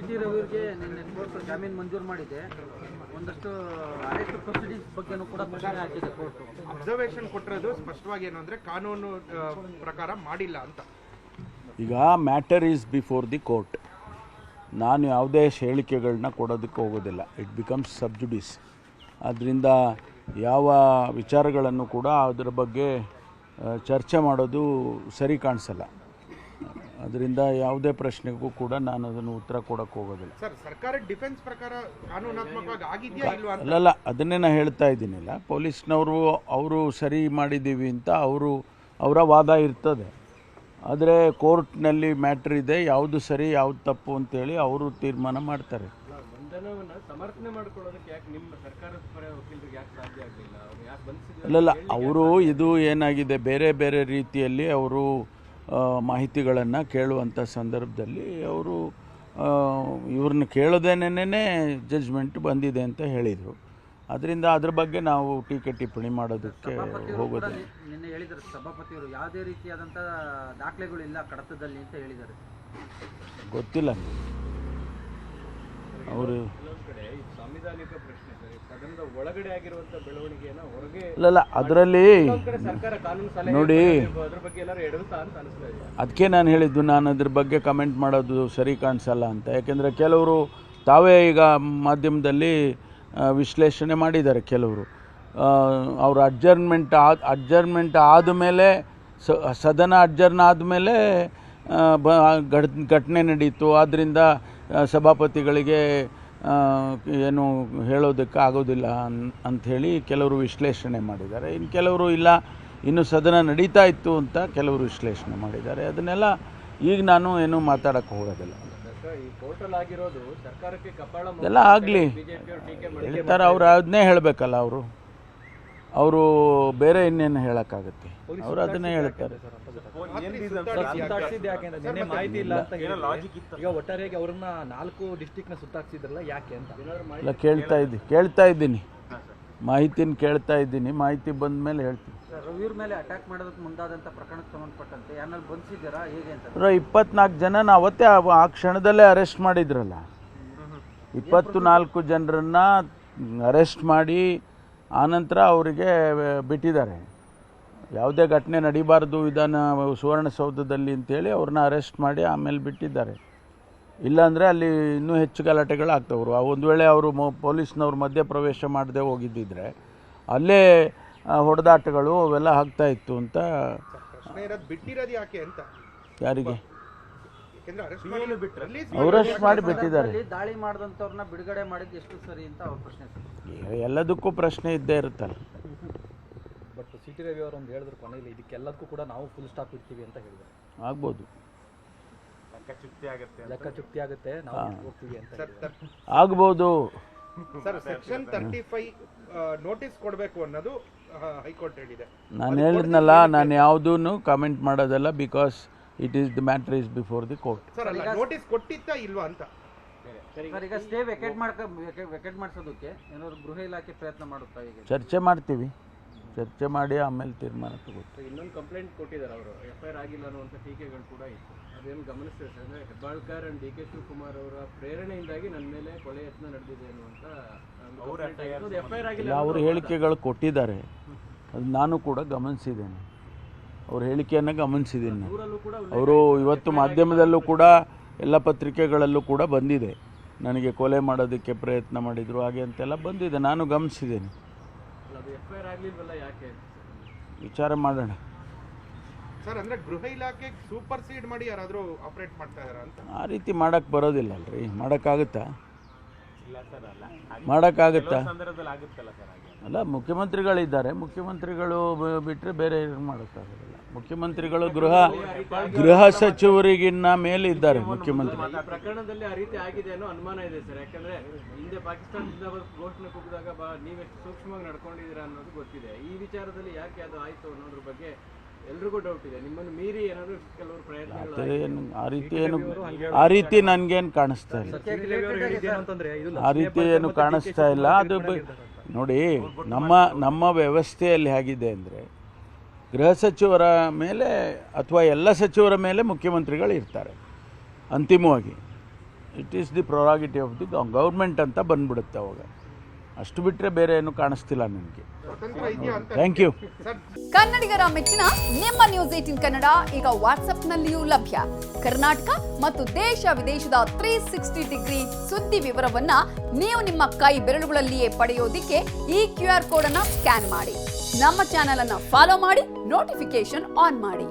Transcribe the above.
City ರವಿಗೆ ನಿನ್ನೆ court ಜಾಮೀನು ಮಂಜೂರು ಮಾಡಿದೆ. ಒಂದಷ್ಟು ಅರೆಸ್ಟ್ ಪ್ರೊಸೀಡಿಂಗ್ಸ್ ಬಗ್ಗೆನೂ ಕೂಡ ಪ್ರಶ್ನೆ ಹಾಕಿದೆ ಕೋರ್ಟ್. ಅಬ್ಸರ್ವೇಷನ್ ಕೊಟ್ಟಿರೋದು ಸ್ಪಷ್ಟವಾಗಿ ಏನು ಅಂದರೆ ಕಾನೂನು ಪ್ರಕಾರ ಮಾಡಿಲ್ಲ ಅಂತ. ಈಗ matter is before the court. ನಾನು ಯಾವುದೇ ಹೇಳಿಕೆಗಳನ್ನ ಕೊಡೋದಕ್ಕೆ ಹೋಗೋದಿಲ್ಲ. It becomes sub judice. ಆದ್ದರಿಂದ ಯಾವ ವಿಚಾರಗಳನ್ನು ಕೂಡ ಅದರ ಬಗ್ಗೆ ಚರ್ಚೆ ಮಾಡೋದು ಸರಿ ಕಾಣಿಸಲ್ಲ. ಅದರಿಂದ ಯಾವುದೇ ಪ್ರಶ್ನೆಗೂ ಕೂಡ ನಾನು ಅದನ್ನು ಉತ್ತರ ಕೊಡೋಕ್ಕೆ ಹೋಗೋದಿಲ್ಲ. ಸರ್, ಸರ್ಕಾರ ಡಿಫೆನ್ಸ್ ಪ್ರಕಾರ ಕಾನೂನಾತ್ಮಕವಾಗಿ ಆಗಿದೆಯಾ ಇಲ್ವಾ ಅಂತ? ಅಲ್ಲಲ್ಲ, ಅದನ್ನೇ ನಾನು ಹೇಳ್ತಾ ಇದ್ದೀನಿಲ್ಲ. ಪೊಲೀಸ್ನವರು ಅವರು ಸರಿ ಮಾಡಿದ್ದೀವಿ ಅಂತ ಅವರ ವಾದ ಇರ್ತದೆ. ಆದರೆ ಕೋರ್ಟ್ನಲ್ಲಿ ಮ್ಯಾಟ್ರ್ ಇದೆ, ಯಾವುದು ಸರಿ ಯಾವುದು ತಪ್ಪು ಅಂತೇಳಿ ಅವರು ತೀರ್ಮಾನ ಮಾಡ್ತಾರೆ. ಸಮರ್ಥನೆ ಮಾಡ್ಕೊಳ್ಳೋದಕ್ಕೆ ಯಾಕೆ ನಿಮ್ಮ ಸರ್ಕಾರದ ಪರ ವಕೀಲರಿಗೆ ಯಾಕೆ ಸಾಧ್ಯ ಆಗಲಿಲ್ಲ? ಅಲ್ಲಲ್ಲ, ಅವರು ಇದು ಏನಾಗಿದೆ, ಬೇರೆ ಬೇರೆ ರೀತಿಯಲ್ಲಿ ಅವರು ಮಾಹಿತಿಗಳನ್ನು ಕೇಳುವಂಥ ಸಂದರ್ಭದಲ್ಲಿ ಅವರು ಇವ್ರನ್ನ ಕೇಳೋದೇನೇ ಜಡ್ಜ್ಮೆಂಟ್ ಬಂದಿದೆ ಅಂತ ಹೇಳಿದರು. ಅದರಿಂದ ಅದ್ರ ಬಗ್ಗೆ ನಾವು ಟೀಕೆ ಟಿಪ್ಪಣಿ ಮಾಡೋದಕ್ಕೆ ಹೋಗೋದು. ನಿನ್ನೆ ಹೇಳಿದರು ಸಭಾಪತಿಯವರು, ಯಾವುದೇ ರೀತಿಯಾದಂಥ ದಾಖಲೆಗಳಿಲ್ಲ ಕಡತದಲ್ಲಿ ಅಂತ ಹೇಳಿದ್ದಾರೆ. ಗೊತ್ತಿಲ್ಲ ಅವರು ಸಾಂವಿಧಾನಿಕ ಪ್ರಶ್ನೆ ಸದನದ ಒಳಗಡೆ ಆಗಿರುವಂಥ ಬೆಳವಣಿಗೆಯನ್ನು ಹೊರಗೆ ಅಲ್ಲಲ್ಲ, ಅದರಲ್ಲಿ ಸರ್ಕಾರ ಕಾನೂನು ಸಲಹೆ ನೋಡಿ, ಅದ್ರ ಬಗ್ಗೆ ಎಲ್ಲರೂ ಎಡವುತ್ತಾ ಅಂತ ಅನಿಸ್ತಾ ಇದೆ. ಅದಕ್ಕೆ ನಾನು ಹೇಳಿದ್ದು, ನಾನು ಅದ್ರ ಬಗ್ಗೆ ಕಮೆಂಟ್ ಮಾಡೋದು ಸರಿ ಕಾಣಿಸಲ್ಲ ಅಂತ. ಯಾಕೆಂದರೆ ಕೆಲವರು ತಾವೇ ಈಗ ಮಾಧ್ಯಮದಲ್ಲಿ ವಿಶ್ಲೇಷಣೆ ಮಾಡಿದ್ದಾರೆ. ಕೆಲವರು ಅವರು ಅಡ್ಜರ್ಮೆಂಟ್ ಆದಮೇಲೆ ಸದನ ಅಡ್ಜರ್ನ್ ಆದಮೇಲೆ ಘಟನೆ ನಡೀತು. ಆದ್ದರಿಂದ ಸಭಾಪತಿಗಳಿಗೆ ಏನು ಹೇಳೋದಕ್ಕೆ ಆಗೋದಿಲ್ಲ ಅಂಥೇಳಿ ಕೆಲವರು ವಿಶ್ಲೇಷಣೆ ಮಾಡಿದ್ದಾರೆ. ಇನ್ನು ಕೆಲವರು ಇಲ್ಲ, ಇನ್ನು ಸದನ ನಡೀತಾ ಇತ್ತು ಅಂತ ಕೆಲವರು ವಿಶ್ಲೇಷಣೆ ಮಾಡಿದ್ದಾರೆ. ಅದನ್ನೆಲ್ಲ ಈಗ ನಾನು ಏನೂ ಮಾತಾಡೋಕ್ಕೆ ಹೋಗೋದಿಲ್ಲ. ಎಲ್ಲ ಆಗಲಿ ಹೇಳ್ತಾರೆ, ಅವ್ರು ಅದನ್ನೇ ಹೇಳಬೇಕಲ್ಲ. ಅವರು ಬೇರೆ ಇನ್ನೇನು ಹೇಳೋಕ್ಕಾಗುತ್ತೆ? ಅವರು ಅದನ್ನೇ ಹೇಳ್ತಾರೆ. ಮಾಹಿತಿ ಇಲ್ಲ ಅಂತ ಈಗ ಒಟ್ಟಾರೆಯಾಗಿ ಅವ್ರನ್ನ 4 ಡಿಸ್ಟ್ರಿಕ್ಟ್ನ ಸುತ್ತಾಕ್ಸಿದ್ರಲ್ಲ, ಯಾಕೆ ಅಂತ ಇಲ್ಲ ಕೇಳ್ತಾ ಇದ್ದೀನಿ ಮಾಹಿತಿನ ಕೇಳ್ತಾ ಇದ್ದೀನಿ. ಮಾಹಿತಿ ಬಂದ ಮೇಲೆ ಹೇಳ್ತೀನಿ. ರವಿಯವ್ರ ಮೇಲೆ ಅಟ್ಯಾಕ್ ಮಾಡೋದಕ್ಕೆ ಮುಂದಾದಂಥ ಪ್ರಕರಣಕ್ಕೆ ಸಂಬಂಧಪಟ್ಟಂತೆ ಯಾರನ್ನ ಬಂಧಿಸಿದ್ದೀರಾ ಹೇಗೆ ಅಂತ? 24 ಜನನ ಅವತ್ತೇ ಆ ಕ್ಷಣದಲ್ಲೇ ಅರೆಸ್ಟ್ ಮಾಡಿದ್ರಲ್ಲ. 24 ಜನರನ್ನು ಅರೆಸ್ಟ್ ಮಾಡಿ ಆನಂತರ ಅವರಿಗೆ ಬಿಟ್ಟಿದ್ದಾರೆ. ಯಾವುದೇ ಘಟನೆ ನಡೀಬಾರ್ದು ಸುವರ್ಣಸೌಧದಲ್ಲಿ ಅಂತೇಳಿ ಅವ್ರನ್ನ ಅರೆಸ್ಟ್ ಮಾಡಿ ಆಮೇಲೆ ಬಿಟ್ಟಿದ್ದಾರೆ. ಇಲ್ಲಾಂದರೆ ಅಲ್ಲಿ ಇನ್ನೂ ಹೆಚ್ಚು ಗಲಾಟೆಗಳಾಗ್ತವ್ರು. ಒಂದು ವೇಳೆ ಅವರು ಪೊಲೀಸ್ನವ್ರು ಮಧ್ಯಪ್ರವೇಶ ಮಾಡದೆ ಹೋಗಿದ್ದಿದ್ರೆ ಅಲ್ಲೇ ಹೊಡೆದಾಟಗಳು ಅವೆಲ್ಲ ಆಗ್ತಾಯಿತ್ತು ಅಂತ. ಬಿಟ್ಟಿರೋದು ಯಾಕೆ ಅಂತ? ಯಾರಿಗೆ ಅರೆಸ್ಟ್ ಮಾಡಿ ಬಿಟ್ಟಿದ್ದಾರೆ? ದಾಳಿ ಮಾಡಿದಂಥವ್ರನ್ನ ಬಿಡುಗಡೆ ಮಾಡಿದ್ದು ಎಷ್ಟು ಸರಿ ಅಂತ ಅವ್ರ ಪ್ರಶ್ನೆ. ಎಲ್ಲದಕ್ಕೂ ಪ್ರಶ್ನೆ ಇದ್ದೇ ಇರುತ್ತಲ್ಲ. ಬಟ್ ಸಿಟಿ ರವಿ ಅವರು ಒಂದು ಹೇಳಿದ್ರು ಕೊನೆಯಲ್ಲಿ, ಇದಕ್ಕೆಲ್ಲದಕ್ಕೂ ಕೂಡ ನಾವು ಫುಲ್ ಸ್ಟಾಪ್ ಇಡ್ತೀವಿ ಅಂತ ಹೇಳಿದ್ದಾರೆ. ಆಗ್ಬೋದು, ಲೆಕ್ಕ ಚುಕ್ತಿ ಆಗುತ್ತೆ, ನಾವು ಹೋಗ್ತೀವಿ ಅಂತ ಆಗ್ಬೋದು. ಸರ್, ಸೆಕ್ಷನ್ 35 ನೋಟಿಸ್ ಕೊಡಬೇಕು ಅನ್ನೋದು ಹೈಕೋರ್ಟ್ ಹೇಳಿದೆ. ನಾನು ಹೇಳಿದ್ನಲ್ಲ, ನಾನು ಯಾವುದೂ ಕಮೆಂಟ್ ಮಾಡೋದಲ್ಲ. Because it is the matter is before the court. Sir, notice ಕೊಟ್ಟಿತ್ತಾ ಇಲ್ವಾ ಅಂತ? ಈಗ ಸ್ಟೇ ವೆಕೇಟ್ ಮಾಡಿಸೋದಕ್ಕೆ ಏನಾದ್ರು ಗೃಹ ಇಲಾಖೆ ಪ್ರಯತ್ನ ಮಾಡುತ್ತಾ? ಈಗ ಚರ್ಚೆ ಮಾಡಿ ಆಮೇಲೆ ತೀರ್ಮಾನ ತಗೋತೀವಿ. ಇನ್ನೊಂದು ಕಂಪ್ಲೇಂಟ್ ಕೊಟ್ಟಿದ್ದಾರೆ ಅವರು, FIR ಆಗಿಲ್ಲ ಅನ್ನುವಂಥ ಟೀಕೆಗಳು ಕೂಡ ಇತ್ತು. ಅದೇನು ಗಮನಿಸ್ತಾರೆ ಸರ್? ಅಂದರೆ ಹೆಬ್ಬಾಳ್ಕರ್ ಅಂಡ್ DK ಶಿವಕುಮಾರ್ ಅವರ ಪ್ರೇರಣೆಯಿಂದಾಗಿ ನನ್ನ ಮೇಲೆ ಕೊಲೆ ಯತ್ನ ನಡೆದಿದೆ ಅನ್ನುವಂಥ FIR ಆಗಿಲ್ಲ. ಅವ್ರ ಹೇಳಿಕೆಗಳು ಕೊಟ್ಟಿದ್ದಾರೆ, ಅದು ನಾನು ಕೂಡ ಗಮನಿಸಿದ್ದೇನೆ. ಅವ್ರ ಹೇಳಿಕೆಯನ್ನು ಗಮನಿಸಿದ್ದೀನಿ. ಅವರು ಇವತ್ತು ಮಾಧ್ಯಮದಲ್ಲೂ ಕೂಡ ಎಲ್ಲ ಪತ್ರಿಕೆಗಳಲ್ಲೂ ಕೂಡ ಬಂದಿದೆ, ನನಗೆ ಕೊಲೆ ಮಾಡೋದಕ್ಕೆ ಪ್ರಯತ್ನ ಮಾಡಿದರು ಹಾಗೆ ಅಂತೆಲ್ಲ ಬಂದಿದೆ, ನಾನು ಗಮನಿಸಿದ್ದೇನೆ. ವಿಚಾರ ಮಾಡೋಣ ಸರ್. ಅಂದರೆ ಗೃಹ ಇಲಾಖೆ ಸೂಪರ್ ಸೀಡ್ ಮಾಡಿ ಯಾರಾದರೂ ಆಪರೇಟ್ ಮಾಡ್ತಾ ಇದ್ದಾರಾ ಅಂತ? ಆ ರೀತಿ ಮಾಡೋಕ್ಕೆ ಬರೋದಿಲ್ಲ ಅಲ್ರಿ. ಮಾಡೋಕ್ಕಾಗುತ್ತಾ? ಮಾಡೋಕ್ಕಾಗುತ್ತಾ? ಅಲ್ಲ, ಮುಖ್ಯಮಂತ್ರಿಗಳಿದ್ದಾರೆ, ಮುಖ್ಯಮಂತ್ರಿಗಳು ಬಿಟ್ಟರೆ ಬೇರೆ ಏನು ಮಾಡೋಕ್ಕಾಗೋದಿಲ್ಲ. ಮುಖ್ಯಮಂತ್ರಿಗಳು ಗೃಹ ಸಚಿವರಿಗಿನ್ನ ಮೇಲೆ ಇದ್ದಾರೆ ಮುಖ್ಯಮಂತ್ರಿ. ಪ್ರಕರಣದಲ್ಲಿ ಆ ರೀತಿ ಆಗಿದೆ ಅನ್ನೋ ಅನುಮಾನ ಇದೆ ಸರ್. ಯಾಕಂದ್ರೆ ಹಿಂದೆ ಪಾಕಿಸ್ತಾನದಿಂದ ಘೋಷಣೆ ಕೂಗಿದಾಗ ನೀವೆಷ್ಟು ಸೂಕ್ಷ್ಮವಾಗಿ ನಡ್ಕೊಂಡಿದ್ದೀರಾ ಅನ್ನೋದು ಗೊತ್ತಿದೆ. ಈ ವಿಚಾರದಲ್ಲಿ ಯಾಕೆ ಅದು ಆಯಿತು ಅನ್ನೋದ್ರ ಬಗ್ಗೆ ಎಲ್ರಿಗೂ ಡೌಟ್ ಇದೆ. ನಿಮ್ಮನ್ನು ಮೀರಿ ಏನಾದರೂ ಕೆಲವರು ಪ್ರಯತ್ನ ಆ ರೀತಿ ನನಗೇನು ಕಾಣಿಸ್ತಾ ಇಲ್ಲ. ಆ ರೀತಿ ಏನು ಕಾಣಿಸ್ತಾ ಇಲ್ಲ. ಅದು ನೋಡಿ, ನಮ್ಮ ವ್ಯವಸ್ಥೆಯಲ್ಲಿ ಹೇಗಿದೆ ಅಂದರೆ, ಗೃಹ ಸಚಿವರ ಮೇಲೆ ಅಥವಾ ಎಲ್ಲ ಸಚಿವರ ಮೇಲೆ ಮುಖ್ಯಮಂತ್ರಿಗಳು ಇರ್ತಾರೆ ಅಂತಿಮವಾಗಿ. It is the prerogative of the government ಅಂತ ಬಂದ್ಬಿಡುತ್ತೆ ಅವಾಗ. ಅಷ್ಟು ಬಿಟ್ಟರೆ ಬೇರೆ ಏನು ಕಾಣಿಸ್ತಿಲ್ಲ ನನಗೆ. ಸ್ವತಂತ್ರ ಇದೆಯಾ ಅಂತ ಥ್ಯಾಂಕ್ ಯು. ಸರ್, ಕನ್ನಡಿಗರ ಮೆಚ್ಚಿನ ನಿಮ್ಮ ನ್ಯೂಸ್ 18 ಕನ್ನಡ ಈಗ ವಾಟ್ಸ್ಆಪ್ನಲ್ಲಿಯೂ ಲಭ್ಯ. ಕರ್ನಾಟಕ ಮತ್ತು ದೇಶ ವಿದೇಶದ 360 ಡಿಗ್ರಿ ಸುದ್ದಿ ವಿವರವನ್ನ ನೀವು ನಿಮ್ಮ ಕೈ ಬೆರಳುಗಳಲ್ಲಿಯೇ ಪಡೆಯೋದಿಕ್ಕೆ ಈ QR ಕೋಡ್ ಅನ್ನ ಸ್ಕ್ಯಾನ್ ಮಾಡಿ. ನಮ್ಮ ಚಾನೆಲ್ ಅನ್ನ ಫಾಲೋ ಮಾಡಿ, ನೋಟಿಫಿಕೇಶನ್ ಆನ್ ಮಾಡಿ.